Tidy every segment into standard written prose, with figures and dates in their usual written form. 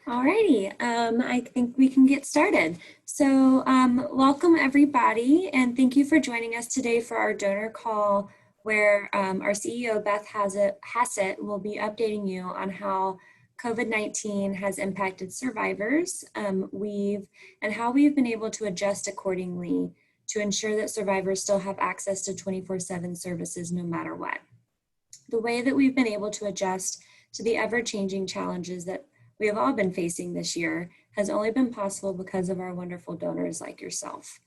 Alrighty, I think we can get started. Welcome everybody, and thank you for joining us today for our donor call, where our CEO Beth Hassett will be updating you on how COVID-19 has impacted survivors, and how we've been able to adjust accordingly to ensure that survivors still have access to 24/7 services no matter what. The way that we've been able to adjust to the ever-changing challenges that we have all been facing this year has only been possible because of our wonderful donors like yourself.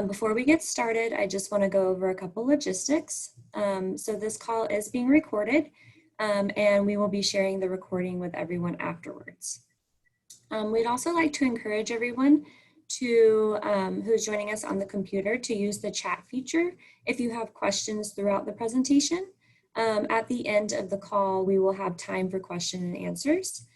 Before we get started, I just want to go over a couple logistics. So this call is being recorded, and we will be sharing the recording with everyone afterwards. We'd also like to encourage everyone who's joining us on the computer to use the chat feature if you have questions throughout the presentation. At the end of the call, we will have time for question and answers.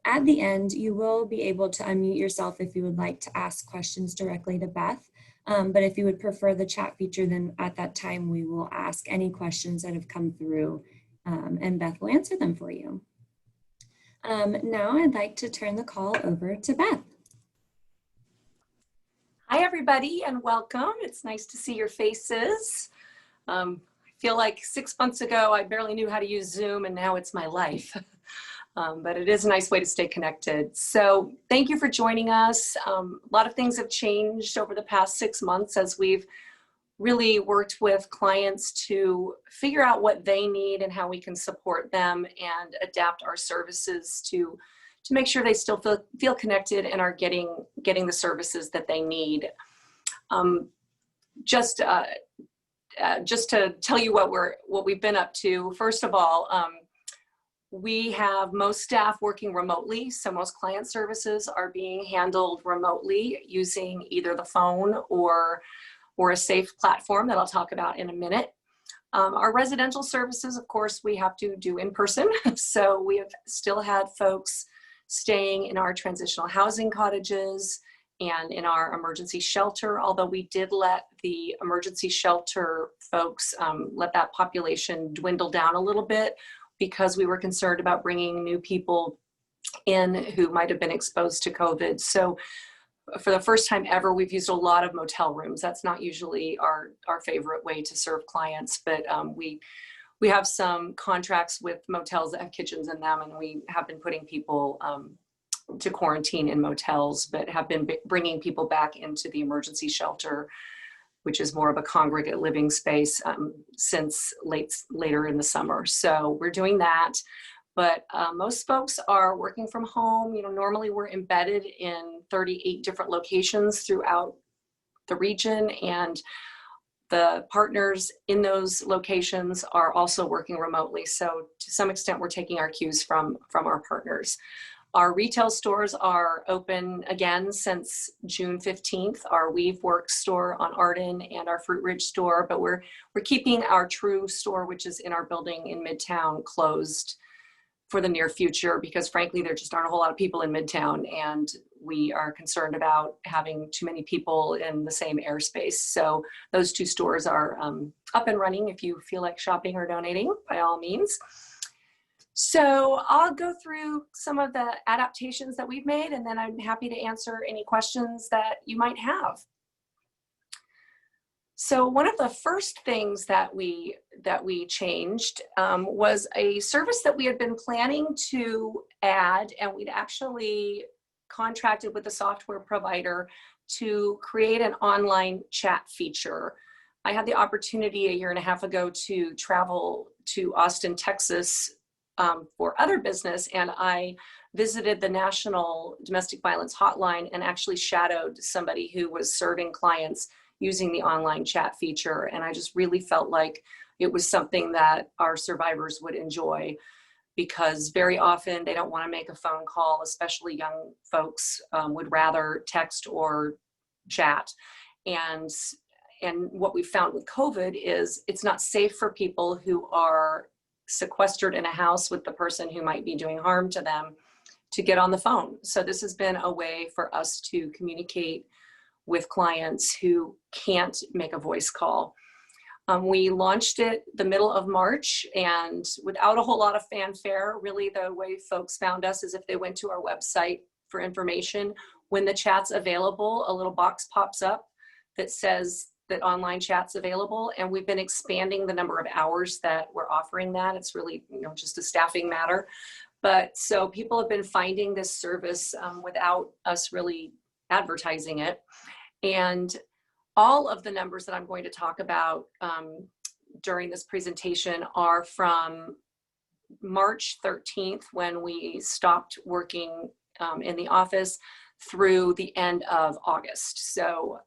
At the end, you will be able to unmute yourself if you would like to ask questions directly to Beth. But if you would prefer the chat feature, then at that time, we will ask any questions that have come through and Beth will answer them for you. Now I'd like to turn the call over to Beth. Hi, everybody, and welcome. It's nice to see your faces. I feel like 6 months ago, I barely knew how to use Zoom, and now it's my life. But it is a nice way to stay connected. So thank you for joining us. A lot of things have changed over the past 6 months as we've really worked with clients to figure out what they need and how we can support them and adapt our services to make sure they still feel connected and are getting the services that they need. Just to tell you what we've been up to, first of all, we have most staff working remotely, so most client services are being handled remotely using either the phone or a safe platform that I'll talk about in a minute. Our residential services, of course, we have to do in person, so we have still had folks staying in our transitional housing cottages and in our emergency shelter, although we did let the emergency shelter folks, let that population dwindle down a little bit because we were concerned about bringing new people in who might have been exposed to COVID. So for the first time ever, we've used a lot of motel rooms. That's not usually our favorite way to serve clients, but we have some contracts with motels that have kitchens in them, and we have been putting people to quarantine in motels, but have been bringing people back into the emergency shelter, which is more of a congregate living space, since later in the summer. So we're doing that, but most folks are working from home. You know, normally we're embedded in 38 different locations throughout the region, and the partners in those locations are also working remotely. So to some extent, we're taking our cues from our partners. Our retail stores are open again since June 15th, our Weave Works store on Arden and our Fruit Ridge store, but we're keeping our True store, which is in our building in Midtown, closed for the near future because frankly, there just aren't a whole lot of people in Midtown, and we are concerned about having too many people in the same airspace. So those two stores are up and running. If you feel like shopping or donating, by all means. So I'll go through some of the adaptations that we've made, and then I'm happy to answer any questions that you might have. So one of the first things that we changed was a service that we had been planning to add, and we'd actually contracted with a software provider to create an online chat feature. I had the opportunity a year and a half ago to travel to Austin, Texas for other business, and I visited the National Domestic Violence Hotline and actually shadowed somebody who was serving clients using the online chat feature. And I just really felt like it was something that our survivors would enjoy, because very often they don't want to make a phone call, especially young folks would rather text or chat. And what we found with COVID is it's not safe for people who are sequestered in a house with the person who might be doing harm to them to get on the phone. So this has been a way for us to communicate with clients who can't make a voice call. We launched it the middle of March, and without a whole lot of fanfare. Really, the way folks found us is if they went to our website for information. When the chat's available, a little box pops up that says that online chat's available, and we've been expanding the number of hours that we're offering that. It's really, just a staffing matter. But so people have been finding this service without us really advertising it. And all of the numbers that I'm going to talk about during this presentation are from March 13th, when we stopped working in the office, through the end of August. So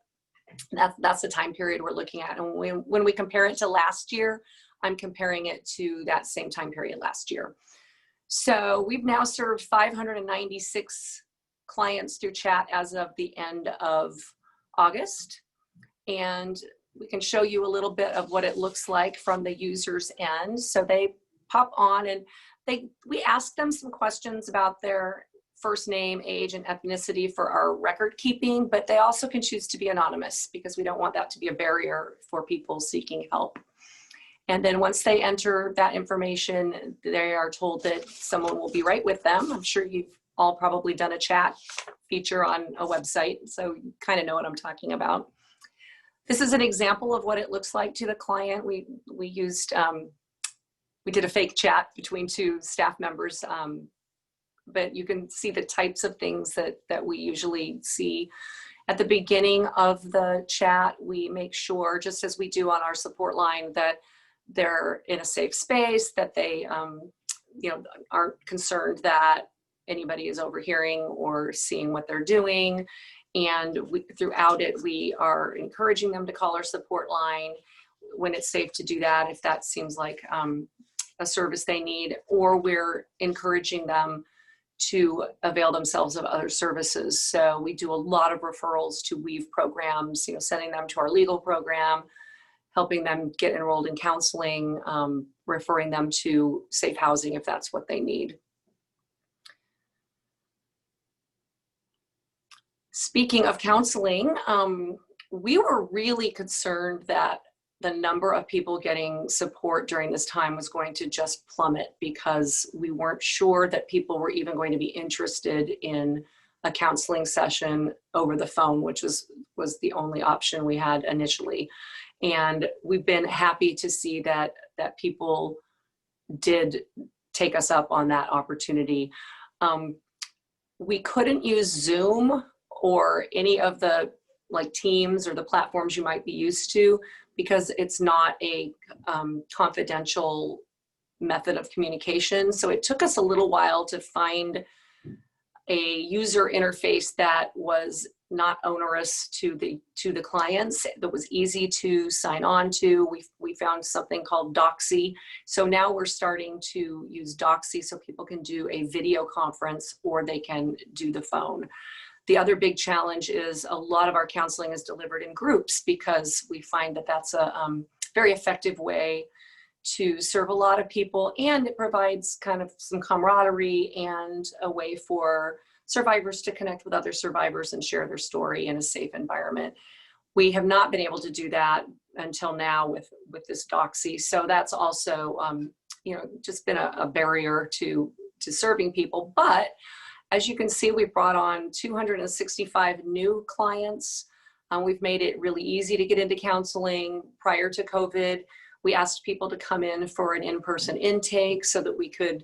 that's the time period we're looking at. And when we compare it to last year, I'm comparing it to that same time period last year. So we've now served 596 clients through chat as of the end of August. And we can show you a little bit of what it looks like from the user's end. So they pop on and we ask them some questions about their first name, age, and ethnicity for our record keeping, but they also can choose to be anonymous because we don't want that to be a barrier for people seeking help. And then once they enter that information, they are told that someone will be right with them. I'm sure you've all probably done a chat feature on a website, so you kind of know what I'm talking about. This is an example of what it looks like to the client. We did a fake chat between two staff members, but you can see the types of things that we usually see. At the beginning of the chat, we make sure, just as we do on our support line, that they're in a safe space, that they aren't concerned that anybody is overhearing or seeing what they're doing. And throughout it, we are encouraging them to call our support line when it's safe to do that, if that seems like a service they need, or we're encouraging them to avail themselves of other services. So we do a lot of referrals to Weave programs, sending them to our legal program, helping them get enrolled in counseling, referring them to safe housing if that's what they need. Speaking of counseling, we were really concerned that the number of people getting support during this time was going to just plummet, because we weren't sure that people were even going to be interested in a counseling session over the phone, which was the only option we had initially. And we've been happy to see that people did take us up on that opportunity. We couldn't use Zoom or any of the Teams or the platforms you might be used to, because it's not a confidential method of communication. So it took us a little while to find a user interface that was not onerous to the clients, that was easy to sign on to. We found something called Doxy. So now we're starting to use Doxy so people can do a video conference or they can do the phone. The other big challenge is a lot of our counseling is delivered in groups, because we find that that's a very effective way to serve a lot of people, and it provides kind of some camaraderie and a way for survivors to connect with other survivors and share their story in a safe environment. We have not been able to do that until now with this Doxy. So that's also just been a barrier to serving people. But as you can see, we brought on 265 new clients. We've made it really easy to get into counseling. Prior to COVID, we asked people to come in for an in-person intake so that we could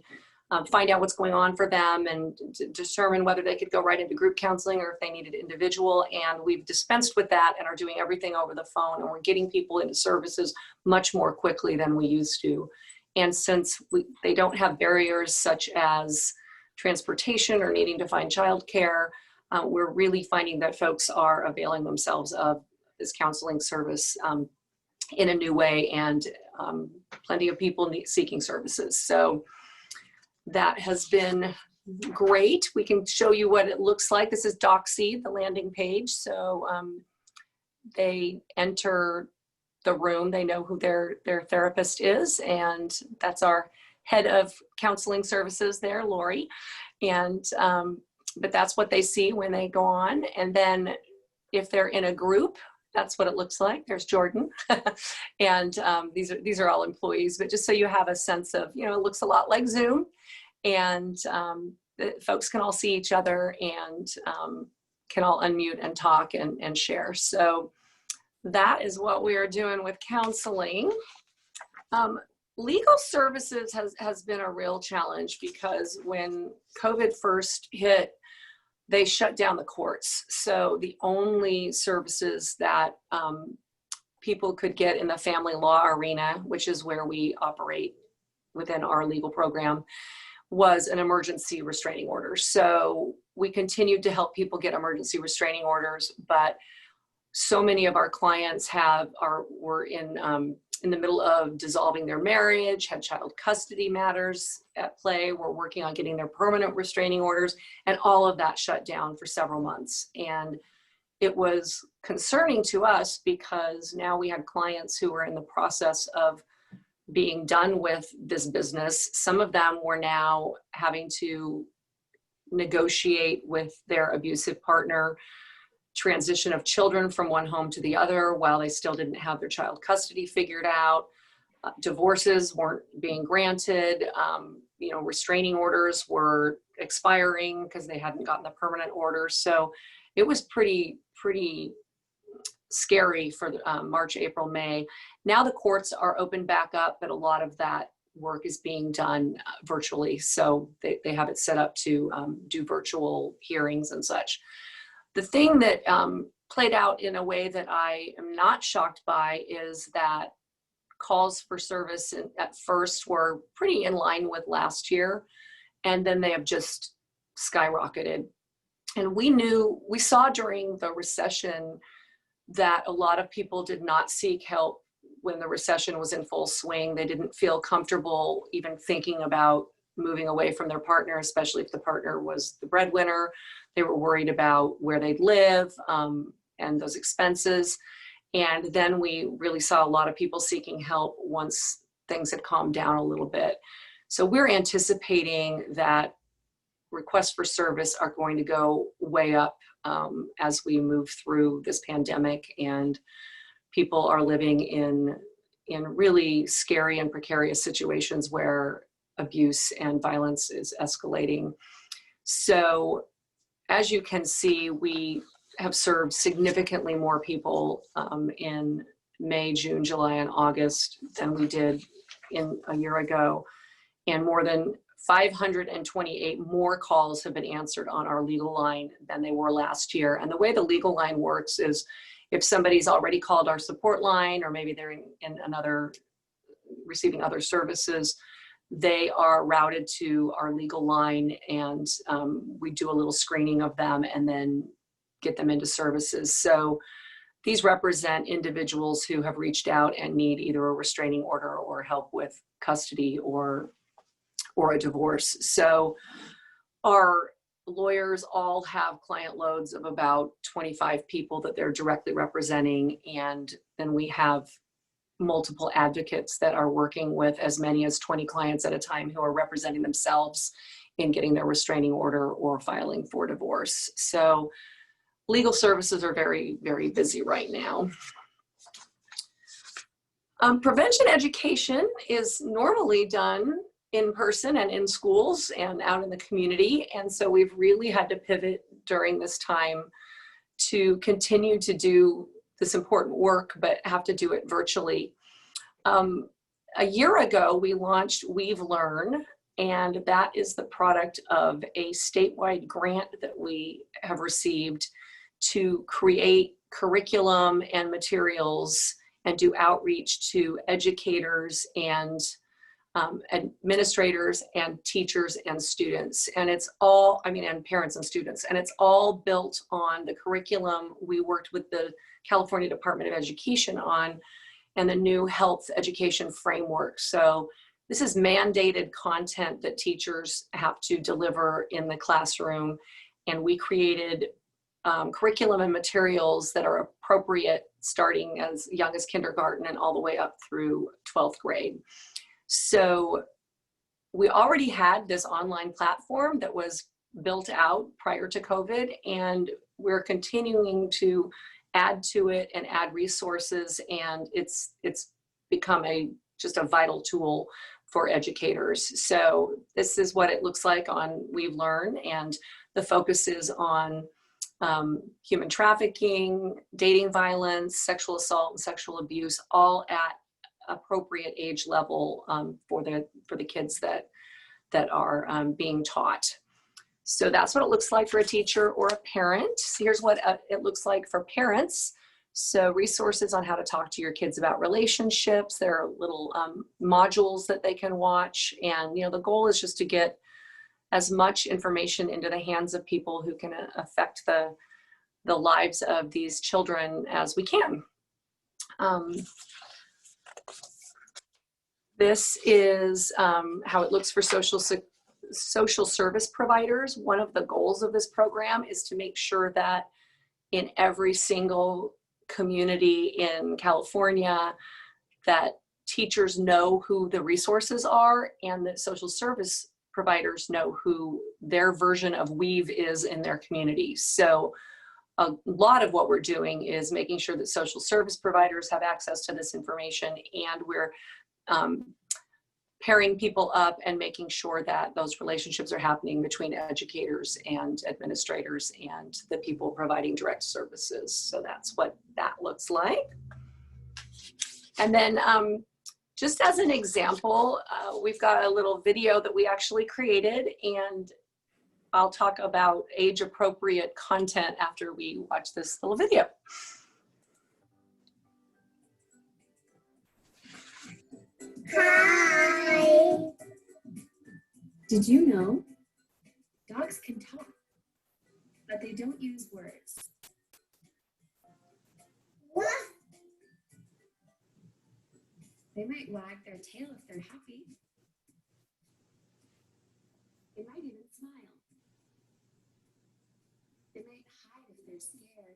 find out what's going on for them and determine whether they could go right into group counseling or if they needed individual. And we've dispensed with that and are doing everything over the phone, and we're getting people into services much more quickly than we used to. And since they don't have barriers such as transportation or needing to find childcare, we're really finding that folks are availing themselves of this counseling service in a new way, and plenty of people seeking services. So that has been great. We can show you what it looks like. This is Doxy, the landing page. So they enter the room, they know who their therapist is, and that's our head of counseling services there, Lori. And but that's what they see when they go on. And then if they're in a group, that's what it looks like. There's Jordan. And these are all employees, but just so you have a sense of, it looks a lot like Zoom, and the folks can all see each other and can all unmute and talk and share. So that is what we are doing with counseling. Legal services has been a real challenge because when COVID first hit, they shut down the courts. So the only services that people could get in the family law arena, which is where we operate within our legal program, was an emergency restraining order. So we continued to help people get emergency restraining orders, but so many of our clients were in the middle of dissolving their marriage, had child custody matters at play, were working on getting their permanent restraining orders, and all of that shut down for several months. And it was concerning to us because now we had clients who were in the process of being done with this business. Some of them were now having to negotiate with their abusive partner transition of children from one home to the other while they still didn't have their child custody figured out. Divorces weren't being granted. Restraining orders were expiring because they hadn't gotten the permanent orders. So it was pretty scary for March, April, May. Now the courts are open back up, but a lot of that work is being done virtually. So they have it set up to do virtual hearings and such. The thing that played out in a way that I am not shocked by is that calls for service at first were pretty in line with last year, and then they have just skyrocketed. And we saw during the recession that a lot of people did not seek help when the recession was in full swing. They didn't feel comfortable even thinking about moving away from their partner, especially if the partner was the breadwinner. They were worried about where they'd live and those expenses. And then we really saw a lot of people seeking help once things had calmed down a little bit. So we're anticipating that requests for service are going to go way up as we move through this pandemic, and people are living in really scary and precarious situations where abuse and violence is escalating. So as you can see, we have served significantly more people in May, June, July, and August than we did in a year ago. And more than 528 more calls have been answered on our legal line than they were last year. And the way the legal line works is if somebody's already called our support line, or maybe they're in another, receiving other services, they are routed to our legal line, and we do a little screening of them and then get them into services. So these represent individuals who have reached out and need either a restraining order or help with custody or a divorce. So our lawyers all have client loads of about 25 people that they're directly representing, and then we have multiple advocates that are working with as many as 20 clients at a time who are representing themselves in getting their restraining order or filing for divorce. So legal services are very, very busy right now. Prevention education is normally done in person and in schools and out in the community. And so we've really had to pivot during this time to continue to do this important work, but have to do it virtually. A year ago, we launched Weave Learn, and that is the product of a statewide grant that we have received to create curriculum and materials and do outreach to educators and administrators and teachers and students. And it's all, and parents and students, and it's all built on the curriculum we worked with the California Department of Education on and the new health education framework. So this is mandated content that teachers have to deliver in the classroom. And we created curriculum and materials that are appropriate starting as young as kindergarten and all the way up through 12th grade. So we already had this online platform that was built out prior to COVID, and we're continuing to add to it and add resources, and it's become just a vital tool for educators. So this is what it looks like on We've Learn, and the focus is on human trafficking, dating violence, sexual assault, and sexual abuse, all at appropriate age level for the kids that are being taught. So that's what it looks like for a teacher or a parent. So here's what it looks like for parents. So resources on how to talk to your kids about relationships. There are little modules that they can watch. And, the goal is just to get as much information into the hands of people who can affect the lives of these children as we can. This is how it looks for social service providers. One of the goals of this program is to make sure that in every single community in California, that teachers know who the resources are, and that social service providers know who their version of Weave is in their community. So a lot of what we're doing is making sure that social service providers have access to this information, and we're pairing people up and making sure that those relationships are happening between educators and administrators and the people providing direct services. So that's what that looks like. And then just as an example, we've got a little video that we actually created, and I'll talk about age-appropriate content after we watch this little video. Hi. Did you know dogs can talk, but they don't use words? What? They might wag their tail if they're happy. They might even smile. They might hide if they're scared.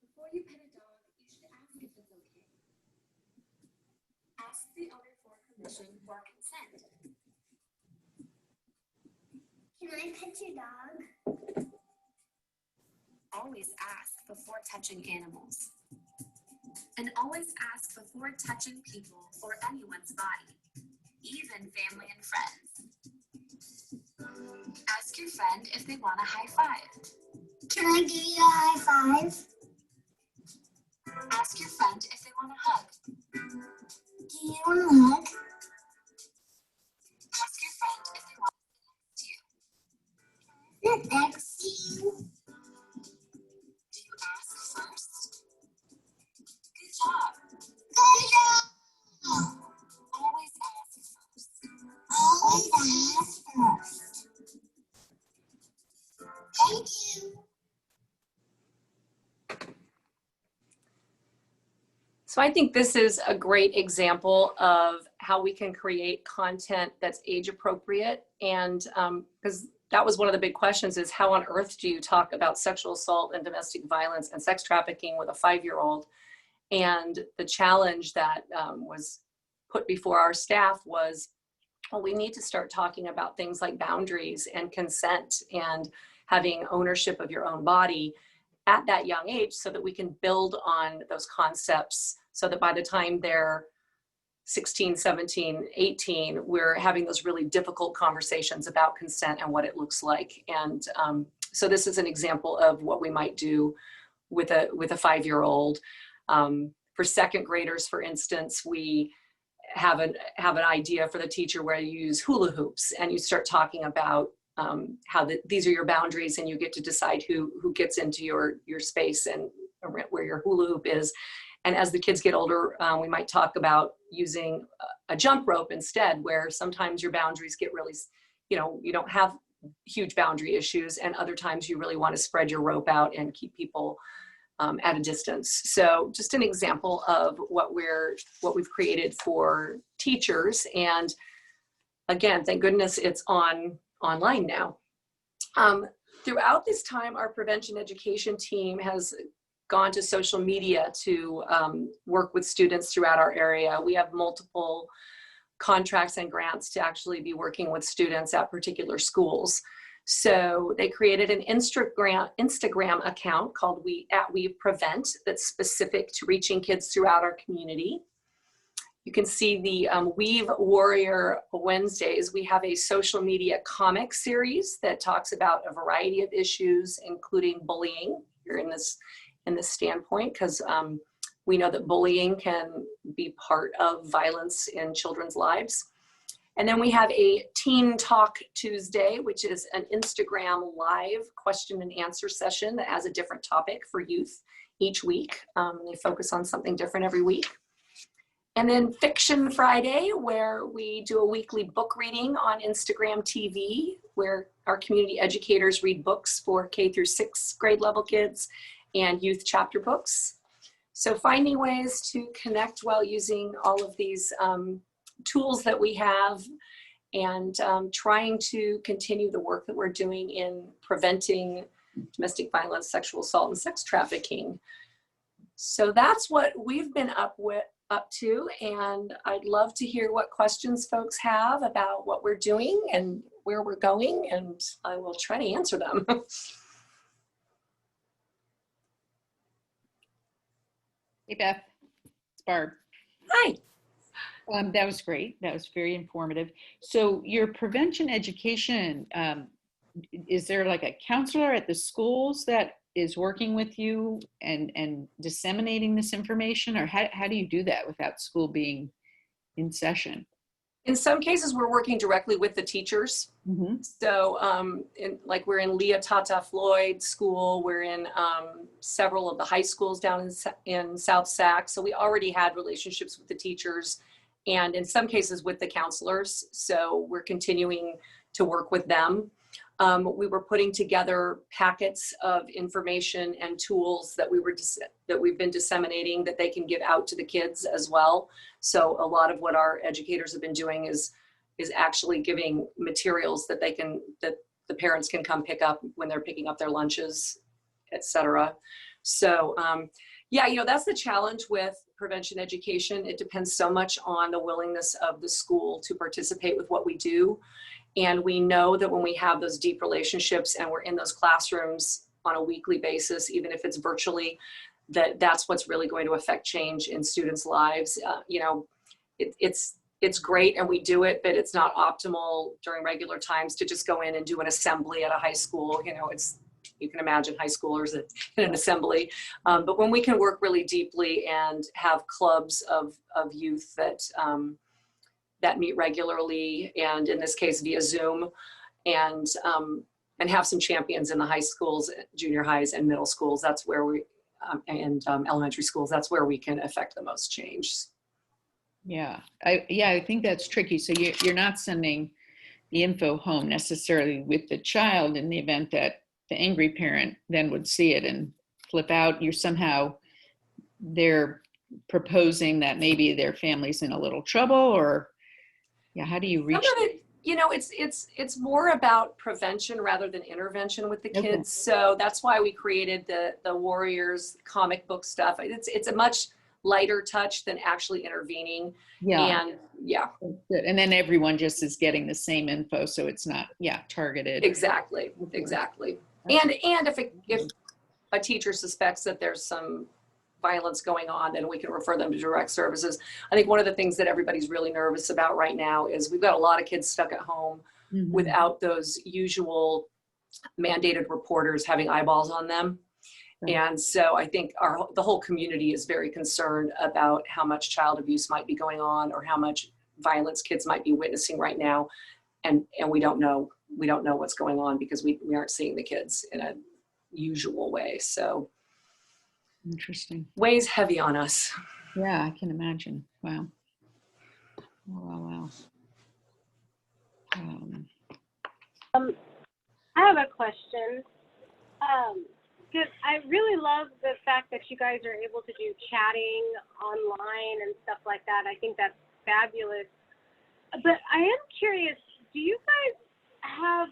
Before you pet a dog, you should ask if it's okay. Ask the owner for permission or consent. Can I pet your dog? Always ask before touching animals. And always ask before touching people or anyone's body, even family and friends. Ask your friend if they want a high five. Can I give you a high five? Ask your friend if they want a hug. Do you want a hug? Ask your friend if they want to sit next to you. Do you ask first? Good job. Good job. Always ask first. Always ask first. Thank you. So I think this is a great example of how we can create content that's age appropriate. And because that was one of the big questions, is how on earth do you talk about sexual assault and domestic violence and sex trafficking with a 5-year-old? And the challenge that was put before our staff was, well, we need to start talking about things like boundaries and consent and having ownership of your own body at that young age, so that we can build on those concepts, so that by the time they're 16, 17, 18, we're having those really difficult conversations about consent and what it looks like. And so this is an example of what we might do with a 5-year-old. For second graders, for instance, we have an idea for the teacher where you use hula hoops and you start talking about how these are your boundaries, and you get to decide who gets into your space and where your hula hoop is. And as the kids get older, we might talk about using a jump rope instead, where sometimes your boundaries get really, you don't have huge boundary issues, and other times you really want to spread your rope out and keep people at a distance. So just an example of what we've created for teachers. And again, thank goodness it's online now. Throughout this time, our prevention education team has gone to social media to work with students throughout our area. We have multiple contracts and grants to actually be working with students at particular schools. So they created an Instagram account called We Prevent that's specific to reaching kids throughout our community. You can see the Weave Warrior Wednesdays. We have a social media comic series that talks about a variety of issues, including bullying here in this standpoint, because we know that bullying can be part of violence in children's lives. And then we have a Teen Talk Tuesday, which is an Instagram live question and answer session that has a different topic for youth each week. They focus on something different every week. And then Fiction Friday, where we do a weekly book reading on Instagram TV, where our community educators read books for K through 6th grade level kids and youth chapter books. So finding ways to connect while using all of these tools that we have, and trying to continue the work that we're doing in preventing domestic violence, sexual assault, and sex trafficking. So that's what we've been up to, and I'd love to hear what questions folks have about what we're doing and where we're going, and I will try to answer them. Hey, Beth. It's Barb. Hi. That was great. That was very informative. So your prevention education, is there like a counselor at the schools that is working with you and disseminating this information, or how do you do that without school being in session? In some cases, we're working directly with the teachers. Mm-hmm. So we're in Leah Tata Floyd School. We're in several of the high schools down in South Sac. So we already had relationships with the teachers, and in some cases with the counselors. So we're continuing to work with them. We were putting together packets of information and tools that we've been disseminating that they can give out to the kids as well. So a lot of what our educators have been doing is actually giving materials that the parents can come pick up when they're picking up their lunches, etc. So that's the challenge with prevention education. It depends so much on the willingness of the school to participate with what we do. And we know that when we have those deep relationships and we're in those classrooms on a weekly basis, even if it's virtually, that's what's really going to affect change in students' lives. It's great and we do it, but it's not optimal during regular times to just go in and do an assembly at a high school. You can imagine high schoolers in an assembly. But when we can work really deeply and have clubs of youth that meet regularly, and in this case via Zoom, and have some champions in the high schools, junior highs, and middle schools. That's where elementary schools. That's where we can affect the most change. Yeah, I think that's tricky. So you're not sending the info home necessarily with the child in the event that the angry parent then would see it and flip out. They're proposing that maybe their family's in a little trouble, or how do you reach? Some of it, it's more about prevention rather than intervention with the kids. Okay. So that's why we created the Warriors comic book stuff. It's a much lighter touch than actually intervening. Yeah. And yeah. Good. And then everyone just is getting the same info, so it's not targeted. Exactly. And if a teacher suspects that there's some violence going on, then we can refer them to direct services. I think one of the things that everybody's really nervous about right now is we've got a lot of kids stuck at home without those usual mandated reporters having eyeballs on them. Right. And so I think the whole community is very concerned about how much child abuse might be going on or how much violence kids might be witnessing right now. And we don't know what's going on because we aren't seeing the kids in a usual way. So interesting. Weighs heavy on us. Yeah, I can imagine. Wow. Wow. I have a question. Because I really love the fact that you guys are able to do chatting online and stuff like that. I think that's fabulous. But I am curious, have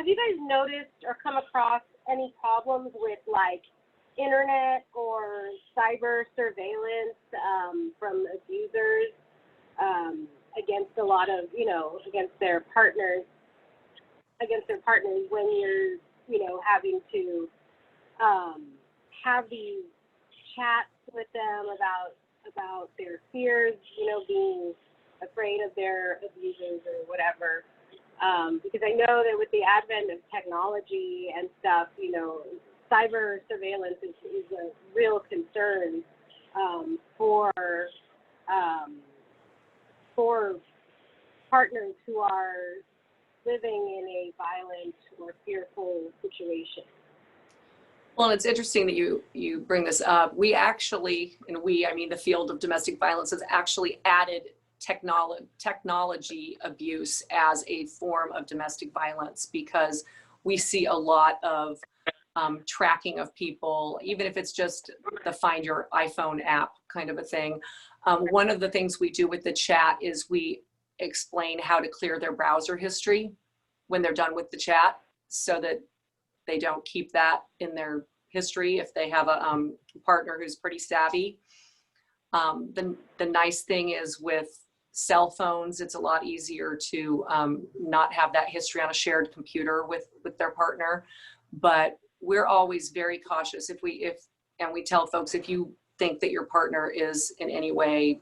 you guys noticed or come across any problems with like internet or cyber surveillance from abusers against a lot of, against their partners? against their partners when you're, having to have these chats with them about their fears, being afraid of their abusers or whatever. Because I know that with the advent of technology and stuff, cyber surveillance is a real concern for partners who are living in a violent or fearful situation. Well, it's interesting that you bring this up. We actually, and I mean the field of domestic violence, has actually added technology abuse as a form of domestic violence, because we see a lot of tracking of people, even if it's just the Find Your iPhone app kind of a thing. One of the things we do with the chat is we explain how to clear their browser history when they're done with the chat, so that they don't keep that in their history if they have a partner who's pretty savvy. The nice thing is with cell phones, it's a lot easier to not have that history on a shared computer with their partner. But we're always very cautious and we tell folks, if you think that your partner is in any way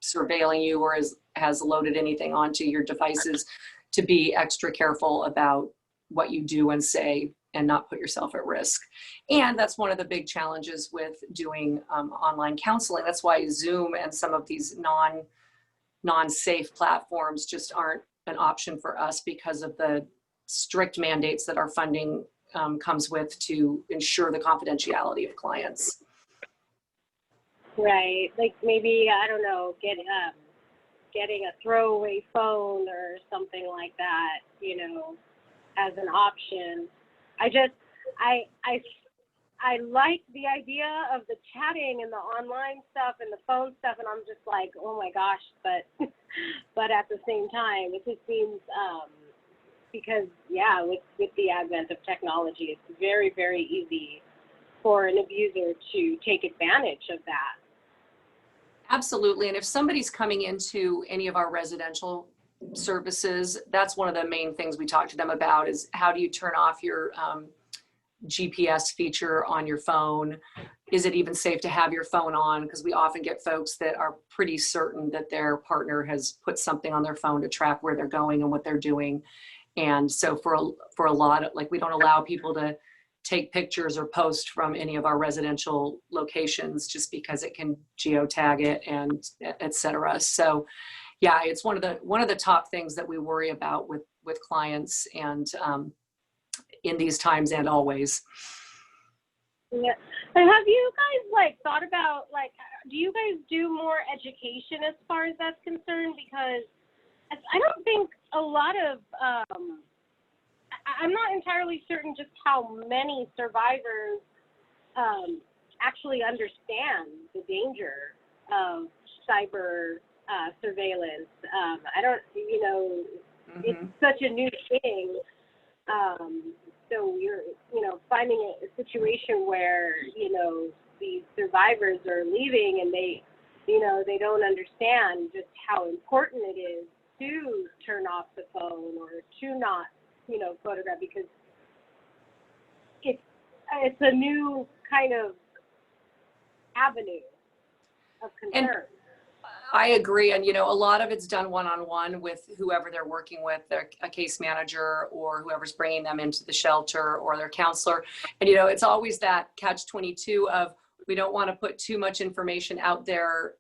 surveilling you or has loaded anything onto your devices, to be extra careful about what you do and say and not put yourself at risk. And that's one of the big challenges with doing online counseling. That's why Zoom and some of these non-safe platforms just aren't an option for us, because of the strict mandates that our funding comes with to ensure the confidentiality of clients. Right. Like maybe, I don't know, getting a throwaway phone or something like that, as an option. I like the idea of the chatting and the online stuff and the phone stuff, and I'm just like, oh my gosh, but at the same time, it just seems, because with the advent of technology, it's very, very easy for an abuser to take advantage of that. Absolutely. And if somebody's coming into any of our residential services, that's one of the main things we talk to them about, is how do you turn off your GPS feature on your phone? Is it even safe to have your phone on? Because we often get folks that are pretty certain that their partner has put something on their phone to track where they're going and what they're doing. And so for a lot of, we don't allow people to take pictures or post from any of our residential locations, just because it can geotag it and et cetera. So yeah, it's one of the top things that we worry about with clients, and in these times and always. Yeah. And have you guys thought about do you guys do more education as far as that's concerned? Because I don't think a lot of I'm not entirely certain just how many survivors actually understand the danger of cyber surveillance. I don't, It's such a new thing. So you're, finding a situation where, these survivors are leaving and they don't understand just how important it is to turn off the phone or to not, photograph, because it's a new kind of avenue of concern. And I agree. And, a lot of it's done one-on-one with whoever they're working with, a case manager or whoever's bringing them into the shelter or their counselor. And, it's always that catch-22 of, we don't want to put too much information out there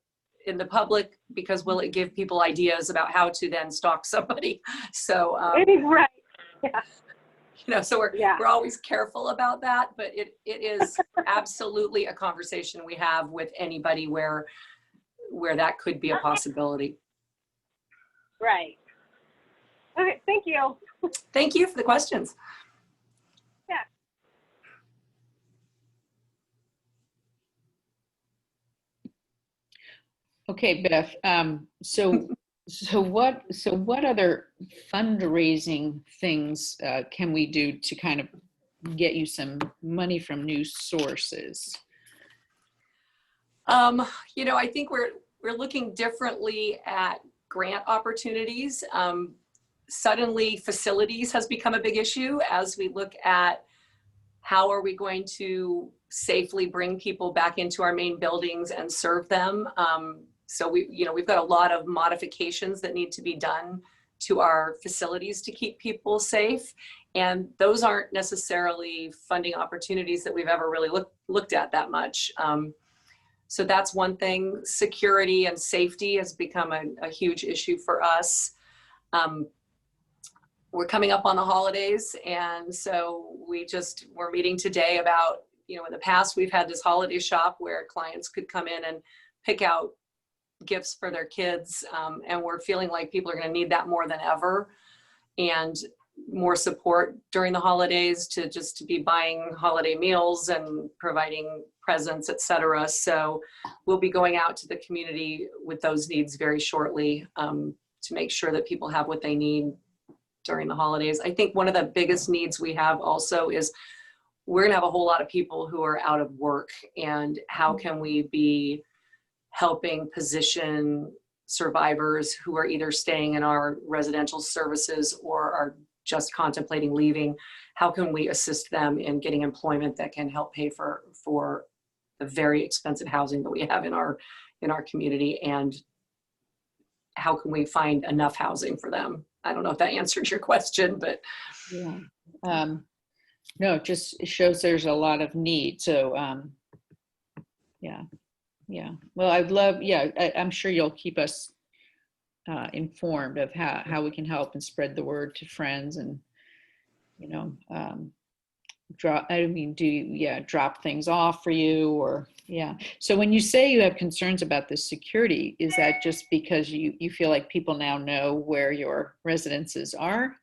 in the public, because will it give people ideas about how to then stalk somebody? So, right. Yeah. So we're always careful about that, but it is absolutely a conversation we have with anybody where that could be a possibility. Right. Okay, thank you. Thank you for the questions. Yeah. Okay, Beth. So what other fundraising things can we do to kind of get you some money from new sources? I think we're looking differently at grant opportunities. suddenly facilities has become a big issue as we look at how are we going to safely bring people back into our main buildings and serve them. So we've got a lot of modifications that need to be done to our facilities to keep people safe. And those aren't necessarily funding opportunities that we've ever really looked at that much. So that's one thing. Security and safety has become a huge issue for us. We're coming up on the holidays, and so we're meeting today about, in the past we've had this holiday shop where clients could come in and pick out gifts for their kids, and we're feeling like people are going to need that more than ever, and more support during the holidays to be buying holiday meals and providing presents, etc. So we'll be going out to the community with those needs very shortly, to make sure that people have what they need during the holidays. I think one of the biggest needs we have also is we're gonna have a whole lot of people who are out of work, and how can we be helping position survivors who are either staying in our residential services or are just contemplating leaving? How can we assist them in getting employment that can help pay for the very expensive housing that we have in our community, and how can we find enough housing for them? I don't know if that answered your question, but Yeah. No, it just shows there's a lot of need. So, yeah. Well, I'm sure you'll keep us informed of how we can help and spread the word to friends, and, drop things off for you, or, yeah. So when you say you have concerns about the security, is that just because you feel like people now know where your residences are?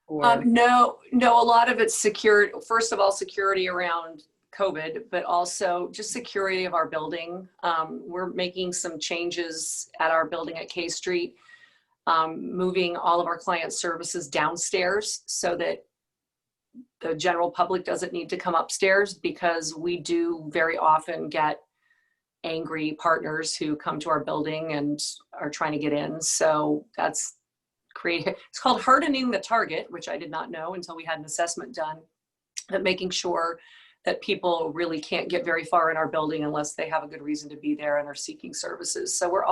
Or no, a lot of it's security. First of all, security around COVID, but also just security of our building. We're making some changes at our building at K Street, moving all of our client services downstairs so that the general public doesn't need to come upstairs, because we do very often get angry partners who come to our building and are trying to get in. So it's called hardening the target, which I did not know until we had an assessment done, that making sure that people really can't get very far in our building unless they have a good reason to be there and are seeking services. So we're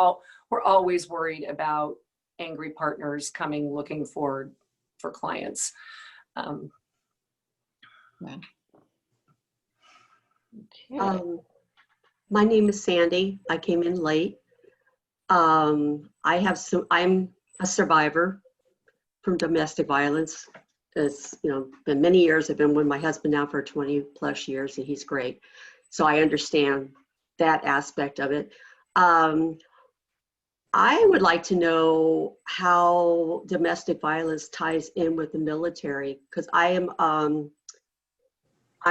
always worried about angry partners coming looking for clients. okay. My name is Sandy. I came in late. I'm a survivor from domestic violence. It's, been many years. I've been with my husband now for 20 plus years, and he's great. So I understand that aspect of it. I would like to know how domestic violence ties in with the military, because I'm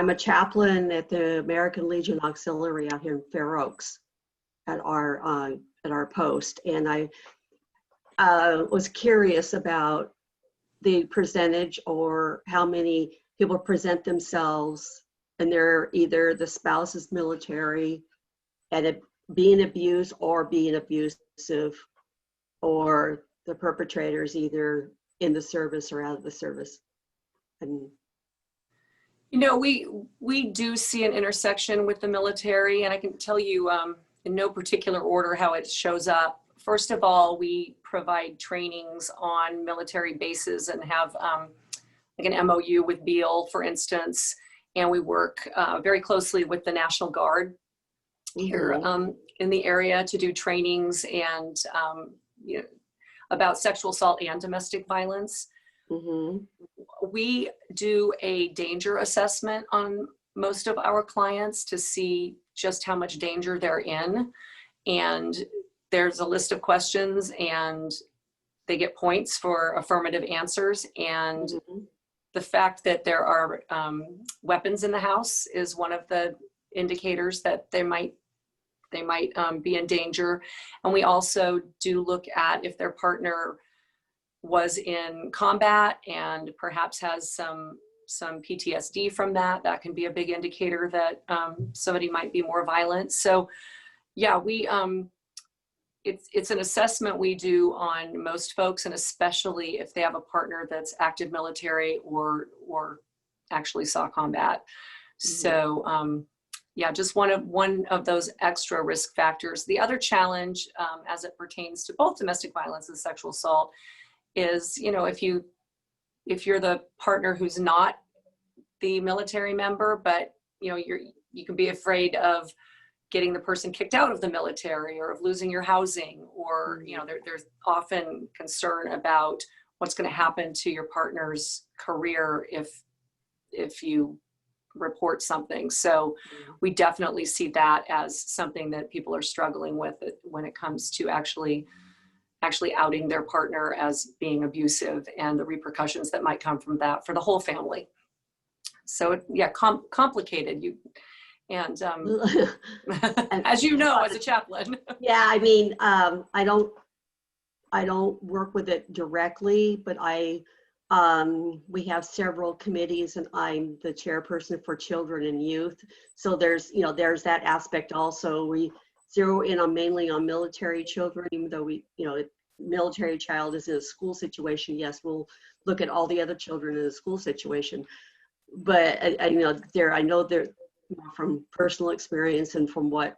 a chaplain at the American Legion Auxiliary out here in Fair Oaks at our post, and I was curious about the percentage or how many people present themselves and they're either the spouse is military and being abused or being abusive, or the perpetrators either in the service or out of the service. And we do see an intersection with the military, and I can tell you in no particular order how it shows up. First of all, we provide trainings on military bases and have like an MOU with Beale, for instance, and we work very closely with the National Guard here in the area to do trainings and about sexual assault and domestic violence. We do a danger assessment on most of our clients to see just how much danger they're in. And there's a list of questions and they get points for affirmative answers. And the fact that there are weapons in the house is one of the indicators that they might be in danger. And we also do look at if their partner was in combat and perhaps has some PTSD from that. That can be a big indicator that somebody might be more violent. So yeah, it's an assessment we do on most folks, and especially if they have a partner that's active military or actually saw combat. So yeah, just one of those extra risk factors. The other challenge, as it pertains to both domestic violence and sexual assault, is, you know, if you're the partner who's not the military member, but you know, you can be afraid of getting the person kicked out of the military, or of losing your housing, or, you know, there's often concern about what's going to happen to your partner's career if you report something. So we definitely see that as something that people are struggling with when it comes to actually outing their partner as being abusive, and the repercussions that might come from that for the whole family. So yeah, complicated. As you know, as a chaplain. Yeah, I mean, I don't work with it directly, but we have several committees, and I'm the chairperson for children and youth. So there's that aspect also. We zero in mainly on military children, even though military child is in a school situation. Yes, we'll look at all the other children in a school situation. But I know there from personal experience and from what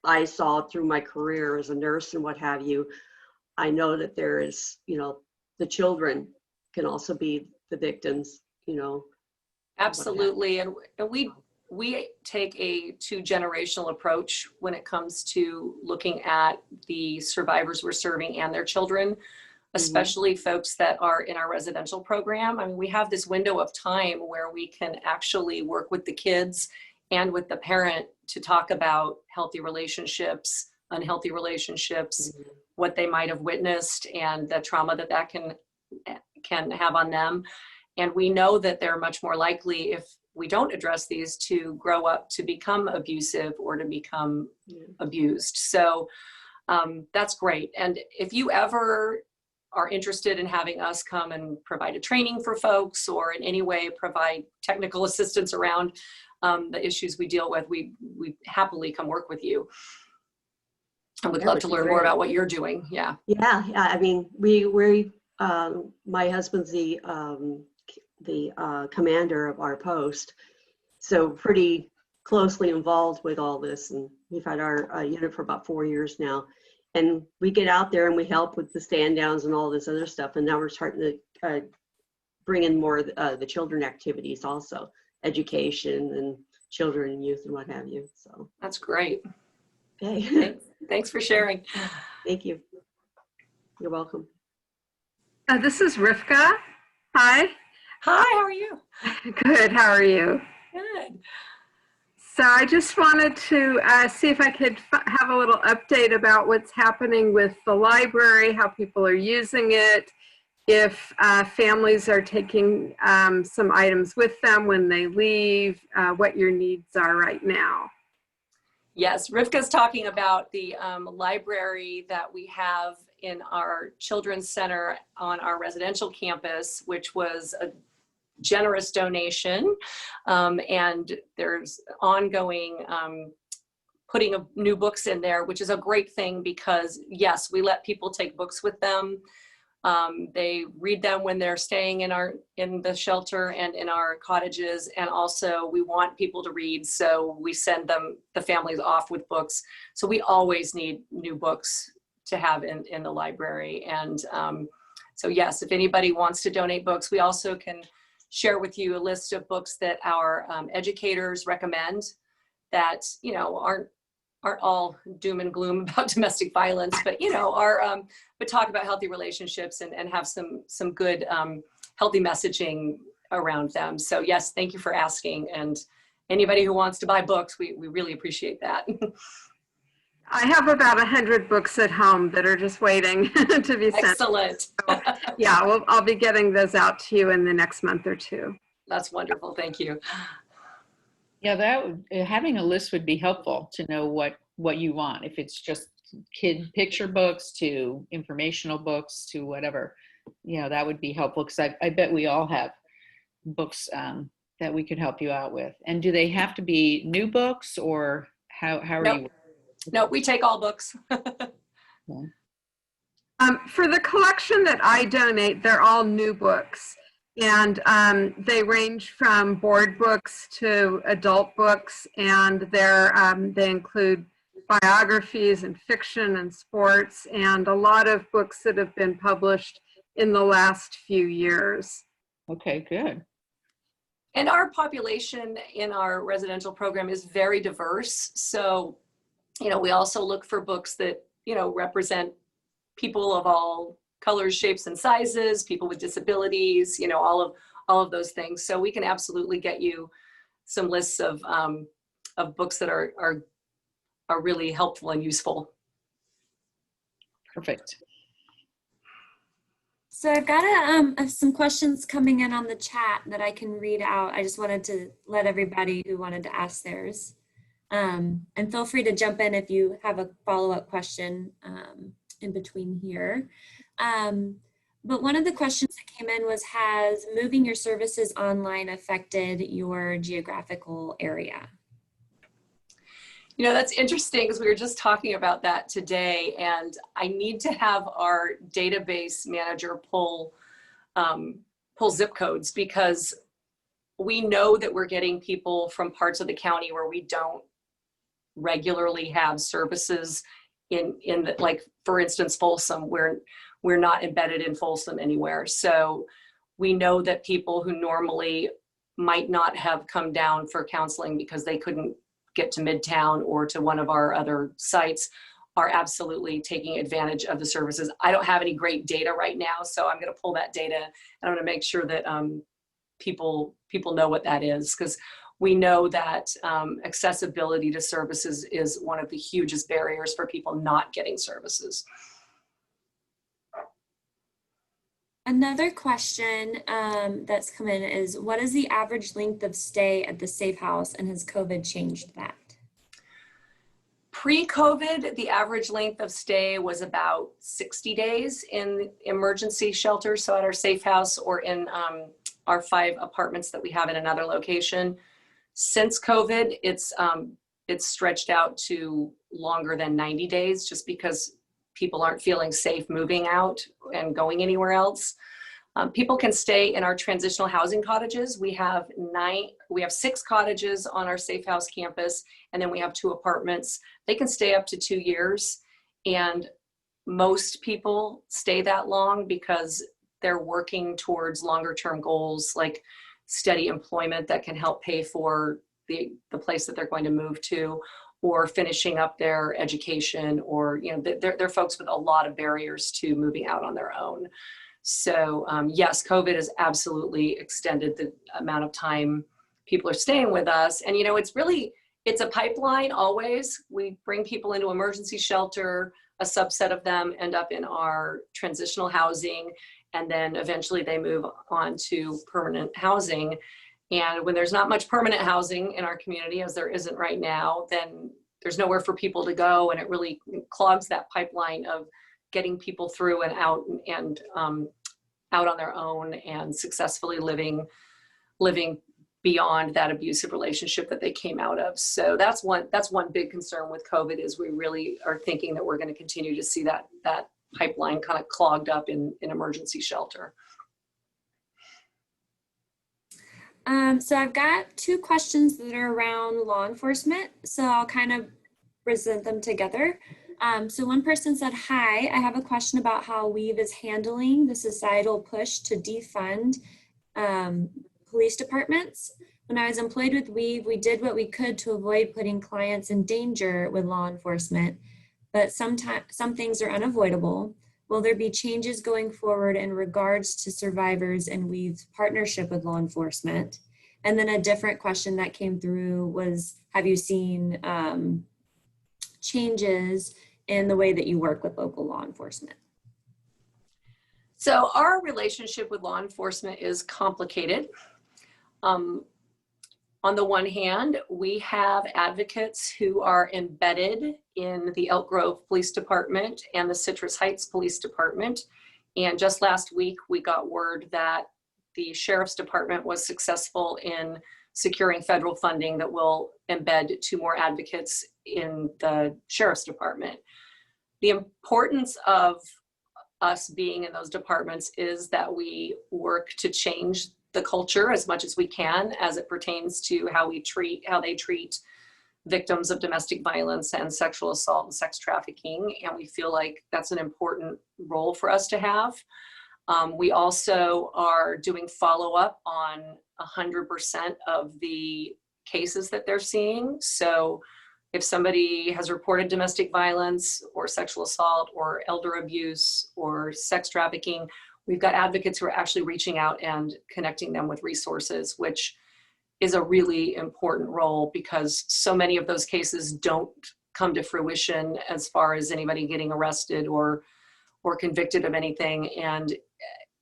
I saw through my career as a nurse and what have you, I know that there is, the children can also be the victims, Absolutely. And we take a 2-generational approach when it comes to looking at the survivors we're serving and their children, especially folks that are in our residential program. I mean, we have this window of time where we can actually work with the kids and with the parent to talk about healthy relationships, unhealthy relationships, what they might have witnessed, and the trauma that can have on them. And we know that they're much more likely, if we don't address these, to grow up to become abusive or to become abused. So that's great. And if you ever are interested in having us come and provide a training for folks, or in any way provide technical assistance around the issues we deal with, we happily come work with you. I would love to learn more about what you're doing. Yeah. Yeah. I mean, we my husband's the commander of our post, so pretty closely involved with all this. And we've had our unit for about 4 years now. And we get out there and we help with the stand downs and all this other stuff. And now we're starting to bring in more of the children activities also, education and children and youth and what have you. So that's great. Okay. Thanks for sharing. Thank you. You're welcome. This is Rivka. Hi. Hi, how are you? Good, how are you? Good. So I just wanted to see if I could have a little update about what's happening with the library, how people are using it, if families are taking some items with them when they leave, what your needs are right now. Yes, Rivka's talking about the library that we have in our children's center on our residential campus, which was a generous donation, and there's ongoing putting of new books in there, which is a great thing, because yes, we let people take books with them. They read them when they're staying in the shelter and in our cottages, and also we want people to read, so we send the families off with books. So we always need new books to have in the library. And so yes, if anybody wants to donate books, we also can share with you a list of books that our educators recommend that aren't all doom and gloom about domestic violence, but but talk about healthy relationships and have some good healthy messaging around them. So yes, thank you for asking. And anybody who wants to buy books, we really appreciate that. I have about 100 books at home that are just waiting to be sent. Excellent. So, yeah, I'll be getting those out to you in the next month or two. That's wonderful. Thank you. Yeah, having a list would be helpful to know what you want. If it's just kid picture books to informational books to whatever, that would be helpful, because I bet we all have books that we could help you out with. And do they have to be new books, or how are you? No, we take all books. Okay. For the collection that I donate, they're all new books. And they range from board books to adult books, and they include biographies and fiction and sports, and a lot of books that have been published in the last few years. Okay, good. And our population in our residential program is very diverse. So, we also look for books that, represent people of all colors, shapes, and sizes, people with disabilities, all of those things. So we can absolutely get you some lists of books that are really helpful and useful. Perfect. So I've got some questions coming in on the chat that I can read out. I just wanted to let everybody who wanted to ask theirs. And feel free to jump in if you have a follow-up question in between here. But one of the questions that came in was, has moving your services online affected your geographical area? That's interesting because we were just talking about that today, and I need to have our database manager pull zip codes, because we know that we're getting people from parts of the county where we don't regularly have services in the, like, for instance, Folsom, where we're not embedded in Folsom anywhere. So we know that people who normally might not have come down for counseling because they couldn't get to Midtown or to one of our other sites are absolutely taking advantage of the services. I don't have any great data right now, so I'm going to pull that data, and I'm going to make sure that people know what that is, because we know that accessibility to services is one of the hugest barriers for people not getting services. Another question that's come in is, what is the average length of stay at the Safe House, and has COVID changed that? Pre-COVID, the average length of stay was about 60 days in emergency shelters, so at our Safe House or in our 5 apartments that we have in another location. Since COVID, it's stretched out to longer than 90 days, just because people aren't feeling safe moving out and going anywhere else. People can stay in our transitional housing cottages. We have 6 cottages on our Safe House campus, and then we have 2 apartments. They can stay up to 2 years, and most people stay that long because they're working towards longer term goals like steady employment that can help pay for the place that they're going to move to, or finishing up their education, or they're folks with a lot of barriers to moving out on their own. So yes, COVID has absolutely extended the amount of time people are staying with us. And it's a pipeline always. We bring people into emergency shelter, a subset of them end up in our transitional housing, and then eventually they move on to permanent housing. And when there's not much permanent housing in our community, as there isn't right now, then there's nowhere for people to go, and it really clogs that pipeline of getting people through and out out on their own and successfully living beyond that abusive relationship that they came out of. So that's one big concern with COVID, is we really are thinking that we're going to continue to see that pipeline kind of clogged up in emergency shelter. So I've got 2 questions that are around law enforcement, so I'll kind of present them together. So one person said, hi, I have a question about how Weave is handling the societal push to defund police departments. When I was employed with Weave, we did what we could to avoid putting clients in danger with law enforcement, but some things are unavoidable. Will there be changes going forward in regards to survivors and Weave's partnership with law enforcement? And then a different question that came through was, have you seen changes in the way that you work with local law enforcement? So our relationship with law enforcement is complicated. On the one hand, we have advocates who are embedded in the Elk Grove Police Department and the Citrus Heights Police Department. And just last week, we got word that the Sheriff's Department was successful in securing federal funding that will embed 2 more advocates in the Sheriff's Department. The importance of us being in those departments is that we work to change the culture as much as we can as it pertains to how they treat victims of domestic violence and sexual assault and sex trafficking. And we feel like that's an important role for us to have. We also are doing follow-up on 100% of the cases that they're seeing. So if somebody has reported domestic violence or sexual assault or elder abuse or sex trafficking, we've got advocates who are actually reaching out and connecting them with resources, which is a really important role because so many of those cases don't come to fruition as far as anybody getting arrested or convicted of anything. And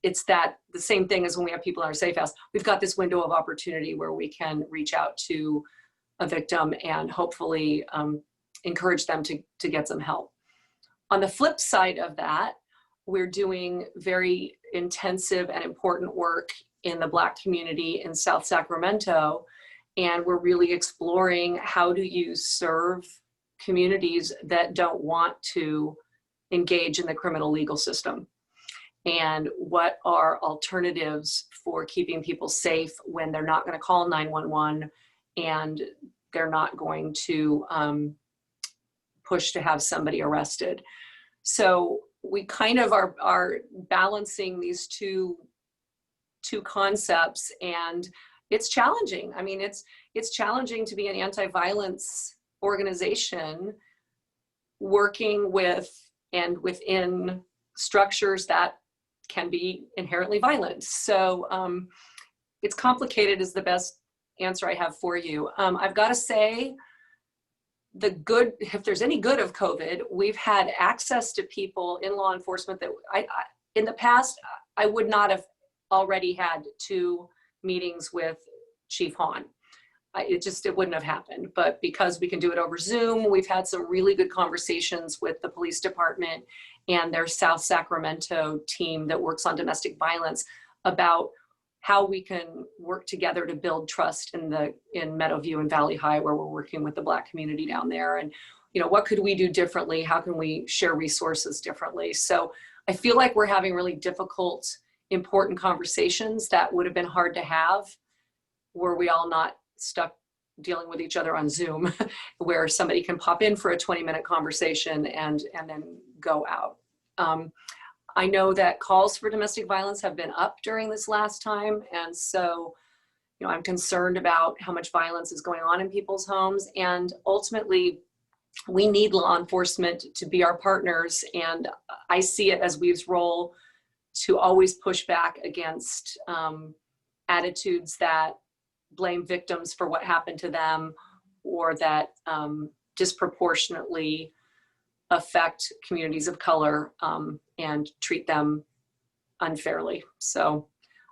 it's the same thing as when we have people in our Safe House. We've got this window of opportunity where we can reach out to a victim and hopefully encourage them to get some help. On the flip side of that, we're doing very intensive and important work in the Black community in South Sacramento. And we're really exploring how do you serve communities that don't want to engage in the criminal legal system, and what are alternatives for keeping people safe when they're not going to call 911 and they're not going to push to have somebody arrested. So we kind of are balancing these two concepts, and it's challenging. I mean, it's challenging to be an anti-violence organization working with and within structures that can be inherently violent. So it's complicated is the best answer I have for you. I've got to say, if there's any good of COVID, we've had access to people in law enforcement that in the past, I would not have already had 2 meetings with Chief Hahn. It wouldn't have happened. But because we can do it over Zoom, we've had some really good conversations with the police department and their South Sacramento team that works on domestic violence about how we can work together to build trust in Meadowview and Valley High, where we're working with the Black community down there. And, what could we do differently? How can we share resources differently? So I feel like we're having really difficult, important conversations that would have been hard to have were we all not stuck dealing with each other on Zoom, where somebody can pop in for a 20-minute conversation and then go out. I know that calls for domestic violence have been up during this last time. And so, I'm concerned about how much violence is going on in people's homes. And ultimately, we need law enforcement to be our partners. And I see it as Weave's role to always push back against attitudes that blame victims for what happened to them or that disproportionately affect communities of color and treat them unfairly. So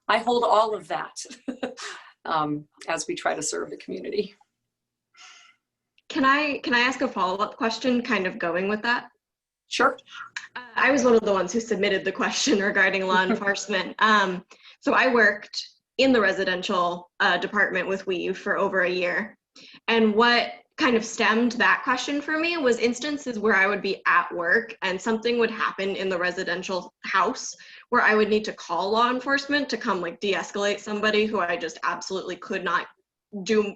I hold all of that as we try to serve the community. Can I ask a follow-up question kind of going with that? Sure. I was one of the ones who submitted the question regarding law enforcement. So I worked in the residential department with Weave for over a year. And what kind of stemmed that question for me was instances where I would be at work and something would happen in the residential house where I would need to call law enforcement to come like de-escalate somebody who I just absolutely could not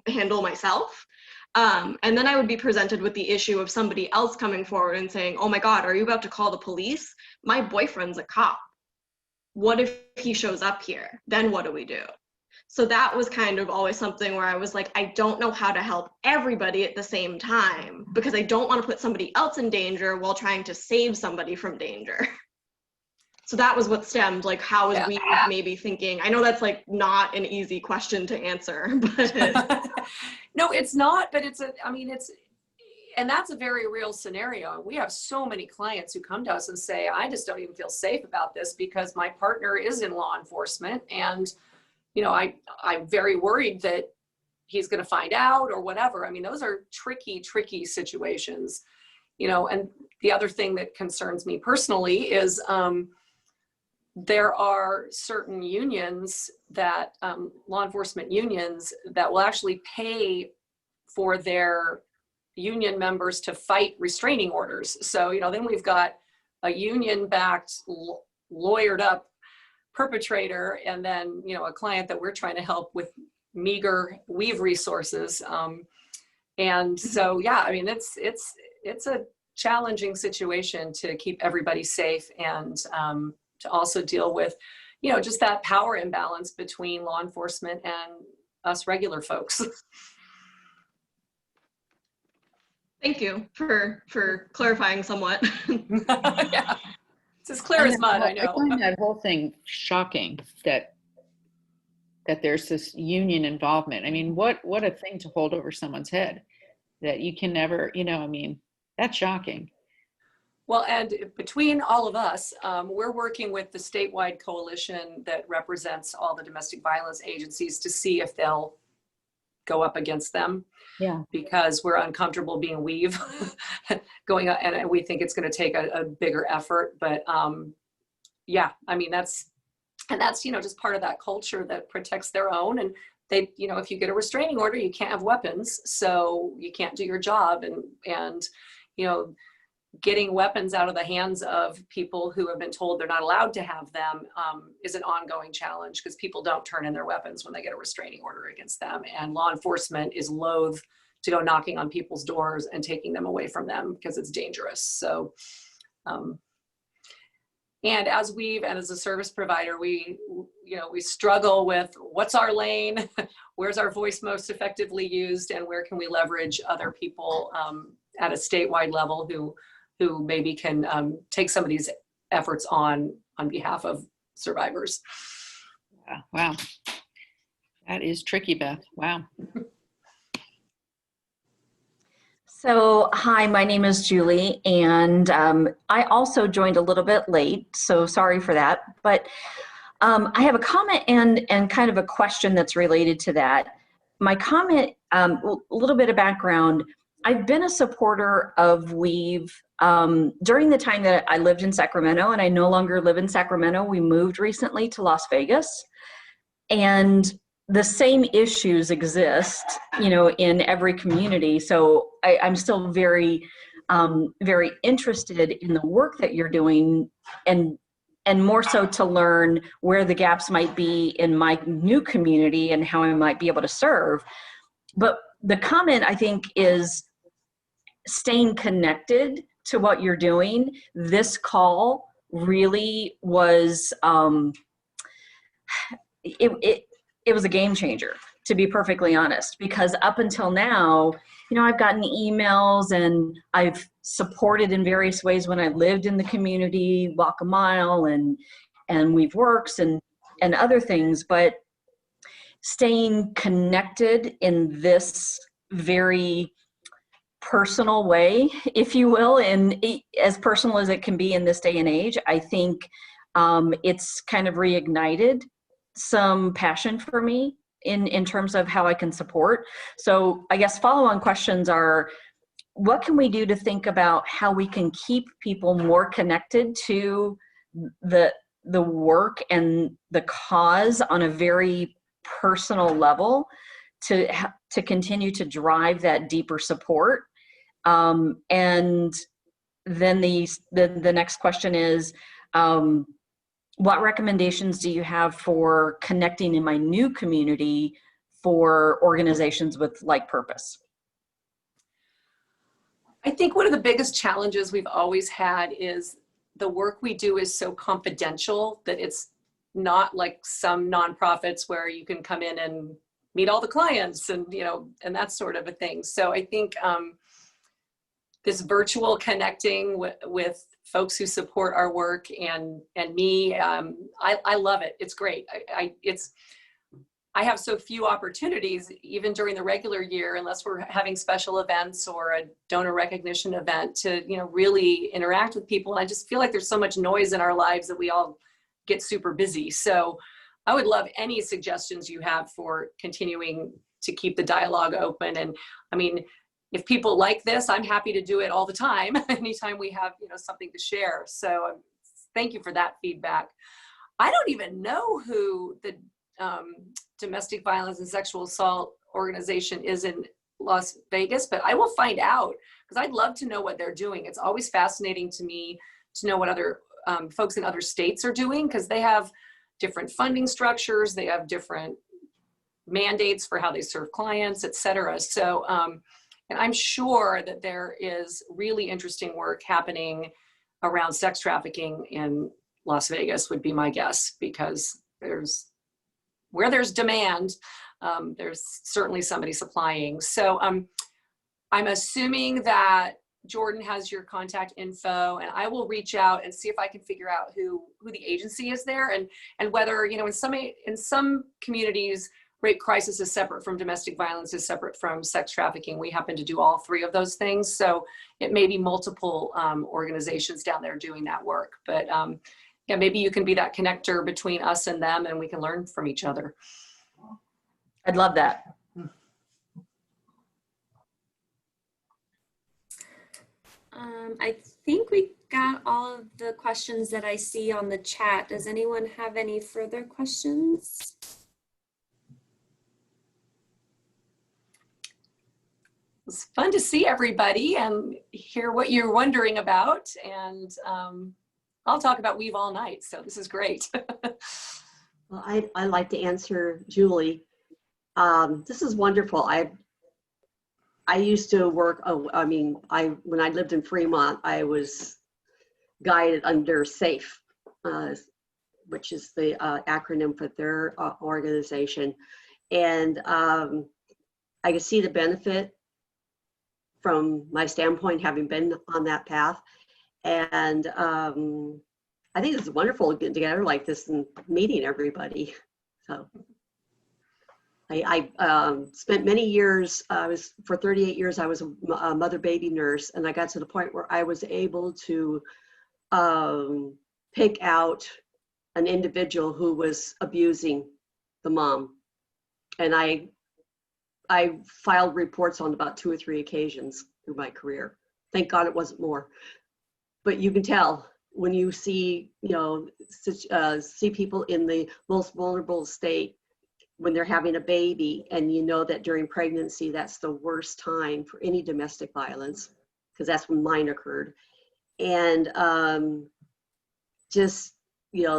handle myself. And then I would be presented with the issue of somebody else coming forward and saying, oh my God, are you about to call the police? My boyfriend's a cop. What if he shows up here? Then what do we do? So that was kind of always something where I was like, I don't know how to help everybody at the same time because I don't want to put somebody else in danger while trying to save somebody from danger. So that was what stemmed, like, how is we maybe thinking? I know that's like not an easy question to answer, but no, it's not. But and that's a very real scenario. We have so many clients who come to us and say, I just don't even feel safe about this because my partner is in law enforcement, and I'm very worried that he's going to find out or whatever. I mean, those are tricky situations, and the other thing that concerns me personally is there are certain unions that, law enforcement unions, that will actually pay for their union members to fight restraining orders. So, you know, then we've got a union-backed, lawyered up perpetrator, and then, you know, a client that we're trying to help with meager weave resources. And so, yeah, I mean, it's a challenging situation to keep everybody safe, and to also deal with, you know, just that power imbalance between law enforcement and us regular folks. Thank you for clarifying somewhat. Yeah, it's as clear as mud, I know. I find that whole thing shocking that there's this union involvement. I mean, what a thing to hold over someone's head, that you can never, you know, I mean, that's shocking. Well, and between all of us, we're working with the statewide coalition that represents all the domestic violence agencies to see if they'll go up against them. Yeah. Because we're uncomfortable being weave going on, and we think it's going to take a bigger effort. But yeah, I mean, that's, you know, just part of that culture that protects their own. And they, you know, if you get a restraining order, you can't have weapons, so you can't do your job. And you know, getting weapons out of the hands of people who have been told they're not allowed to have them is an ongoing challenge, because people don't turn in their weapons when they get a restraining order against them. And law enforcement is loath to go knocking on people's doors and taking them away from them because it's dangerous. So, and as we've, and as a service provider, we struggle with what's our lane, where's our voice most effectively used, and where can we leverage other people at a statewide level who maybe can take some of these efforts on behalf of survivors. Yeah, wow. That is tricky, Beth. Wow. So, hi, my name is Julie, and I also joined a little bit late, so sorry for that. But I have a comment and kind of a question that's related to that. My comment, a little bit of background. I've been a supporter of Weave during the time that I lived in Sacramento, and I no longer live in Sacramento. We moved recently to Las Vegas, and the same issues exist, you know, in every community. So I'm still very, very interested in the work that you're doing, and more so to learn where the gaps might be in my new community and how I might be able to serve. But the comment, I think, is staying connected to what you're doing. This call really was, it was a game changer, to be perfectly honest, because up until now, you know, I've gotten emails and I've supported in various ways when I lived in the community, Walk a Mile and Weave Works and other things, but staying connected in this very personal way, if you will, and as personal as it can be in this day and age, I think it's kind of reignited some passion for me in terms of how I can support. So I guess follow-on questions are, what can we do to think about how we can keep people more connected to the work and the cause on a very personal level to continue to drive that deeper support? And then the next question is, what recommendations do you have for connecting in my new community for organizations with like purpose? I think one of the biggest challenges we've always had is the work we do is so confidential that it's not like some nonprofits where you can come in and meet all the clients and, you know, and that sort of a thing. So I think this virtual connecting with folks who support our work and me, I love it. It's great. I have so few opportunities, even during the regular year, unless we're having special events or a donor recognition event, to, you know, really interact with people. And I just feel like there's so much noise in our lives that we all get super busy. So I would love any suggestions you have for continuing to keep the dialogue open. And I mean, if people like this, I'm happy to do it all the time, anytime we have, you know, something to share. So thank you for that feedback. I don't even know who the domestic violence and sexual assault organization is in Las Vegas, but I will find out because I'd love to know what they're doing. It's always fascinating to me to know what other folks in other states are doing, because they have different funding structures, they have different mandates for how they serve clients, et cetera. So, and I'm sure that there is really interesting work happening around sex trafficking in Las Vegas, would be my guess, because where there's demand, there's certainly somebody supplying. So I'm assuming that Jordan has your contact info, and I will reach out and see if I can figure out who the agency is there, and whether, you know, in some communities, rape crisis is separate from domestic violence, is separate from sex trafficking. We happen to do all three of those things. So it may be multiple organizations down there doing that work. But yeah, maybe you can be that connector between us and them, and we can learn from each other. I'd love that. I think we got all of the questions that I see on the chat. Does anyone have any further questions? It's fun to see everybody and hear what you're wondering about. And I'll talk about Weave all night, so this is great. Well, I like to answer Julie. This is wonderful. I used to work, when I lived in Fremont, I was guided under SAFE, which is the acronym for their organization. And I could see the benefit from my standpoint, having been on that path. And I think it's wonderful getting together like this and meeting everybody. So I spent many years, for 38 years, I was a mother-baby nurse, and I got to the point where I was able to pick out an individual who was abusing the mom. And I filed reports on about 2 or 3 occasions through my career. Thank God it wasn't more. But you can tell when you see, see people in the most vulnerable state when they're having a baby, and you know that during pregnancy, that's the worst time for any domestic violence, because that's when mine occurred. And just,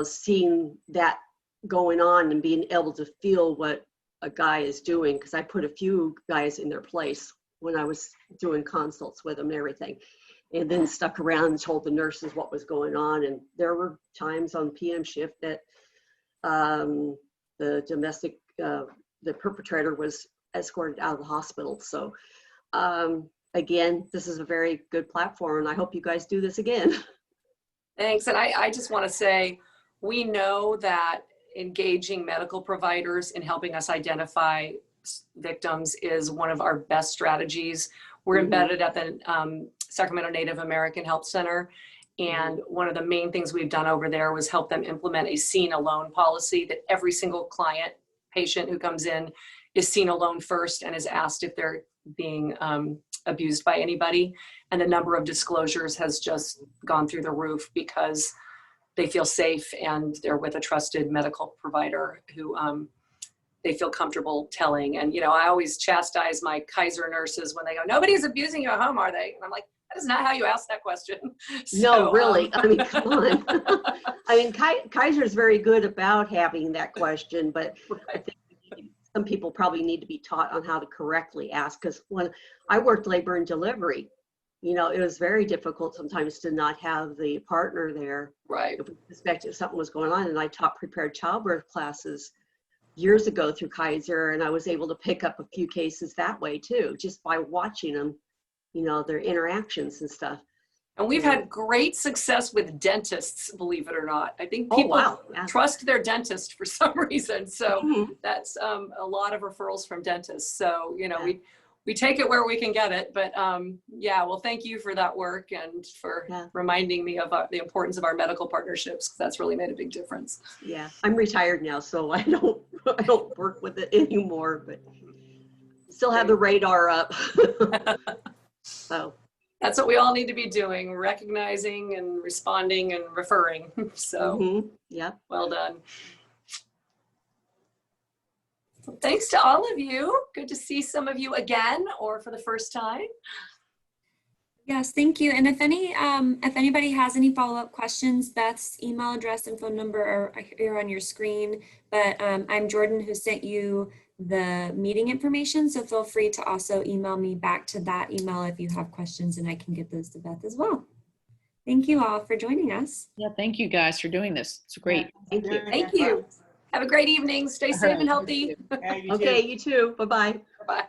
seeing that going on and being able to feel what a guy is doing, because I put a few guys in their place when I was doing consults with them and everything, and then stuck around and told the nurses what was going on. And there were times on PM shift that the perpetrator was escorted out of the hospital. So again, this is a very good platform, and I hope you guys do this again. Thanks. And I just want to say, we know that engaging medical providers in helping us identify victims is one of our best strategies. We're embedded at the Sacramento Native American Health Center. And one of the main things we've done over there was help them implement a seen alone policy, that every single patient who comes in is seen alone first and is asked if they're being abused by anybody. And the number of disclosures has just gone through the roof, because they feel safe and they're with a trusted medical provider who they feel comfortable telling. And, I always chastise my Kaiser nurses when they go, "Nobody's abusing you at home, are they?" And I'm like, that is not how you ask that question. No, really. I mean, come on. I mean, Kaiser is very good about having that question, but I think some people probably need to be taught on how to correctly ask. Because when I worked labor and delivery, it was very difficult sometimes to not have the partner there. Right. If we suspected something was going on. And I taught prepared childbirth classes years ago through Kaiser, and I was able to pick up a few cases that way too, just by watching them, their interactions and stuff. And we've had great success with dentists, believe it or not. I think people trust their dentist for some reason. So that's a lot of referrals from dentists. So, we take it where we can get it. But well, thank you for that work and for reminding me of the importance of our medical partnerships, because that's really made a big difference. Yeah, I'm retired now, so I don't work with it anymore, but still have the radar up. So that's what we all need to be doing, recognizing and responding and referring. So yeah, well done. Well, thanks to all of you. Good to see some of you again or for the first time. Yes, thank you. And if anybody has any follow-up questions, Beth's email address and phone number are here on your screen. But I'm Jordan, who sent you the meeting information. So feel free to also email me back to that email if you have questions, and I can get those to Beth as well. Thank you all for joining us. Yeah, thank you guys for doing this. It's great. Thank you. Thank you. Have a great evening. Stay safe and healthy. Okay, you too. Bye-bye. Bye.